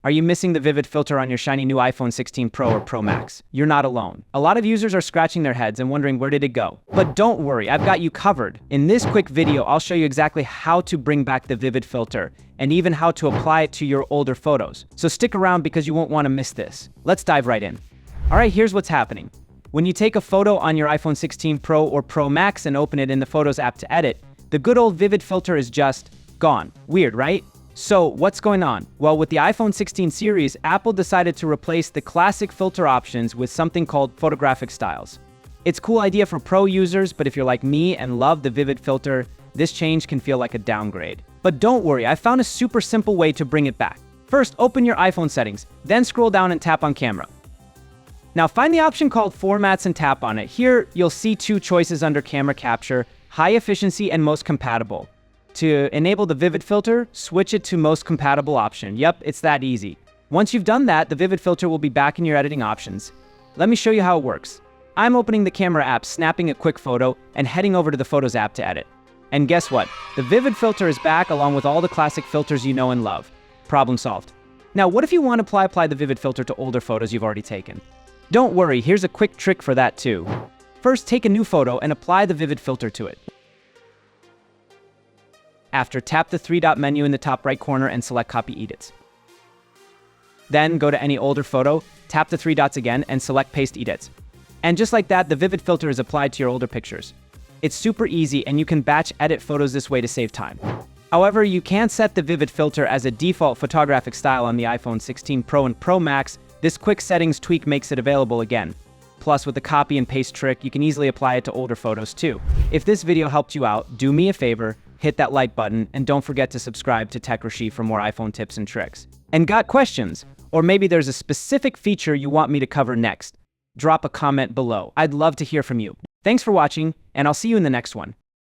Are you missing the vivid filter on your shiny new iPhone 16 Pro or Pro Max? You're not alone. A lot of users are scratching their heads and wondering where did it go? But don't worry, I've got you covered. In this quick video, I'll show you exactly how to bring back the vivid filter and even how to apply it to your older photos. So stick around because you won't want to miss this. Let's dive right in. All right, here's what's happening. When you take a photo on your iPhone 16 Pro or Pro Max and open it in the Photos app to edit, the good old vivid filter is just gone. Weird, right? So what's going on? Well, with the iPhone 16 series, Apple decided to replace the classic filter options with something called Photographic Styles. It's a cool idea for pro users, but if you're like me and love the vivid filter, this change can feel like a downgrade. But don't worry, I found a super simple way to bring it back. First, open your iPhone settings, then scroll down and tap on Camera. Now find the option called Formats and tap on it. Here, you'll see two choices under Camera Capture: High Efficiency and Most Compatible. To enable the vivid filter, switch it to most compatible option. Yep, it's that easy. Once you've done that, the vivid filter will be back in your editing options. Let me show you how it works. I'm opening the camera app, snapping a quick photo, and heading over to the Photos app to edit. And guess what? The vivid filter is back along with all the classic filters you know and love. Problem solved. Now, what if you want to apply the vivid filter to older photos you've already taken? Don't worry, here's a quick trick for that too. First, take a new photo and apply the vivid filter to it. After, tap the three-dot menu in the top right corner and select Copy Edits. Then, go to any older photo, tap the three dots again, and select Paste Edits. And just like that, the vivid filter is applied to your older pictures. It's super easy, and you can batch edit photos this way to save time. However, you can set the vivid filter as a default photographic style on the iPhone 16 Pro and Pro Max. This quick settings tweak makes it available again. Plus, with the copy and paste trick, you can easily apply it to older photos too. If this video helped you out, do me a favor, hit that like button, and don't forget to subscribe to Tech Rishi for more iPhone tips and tricks. And got questions? Or maybe there's a specific feature you want me to cover next? Drop a comment below. I'd love to hear from you. Thanks for watching, and I'll see you in the next one.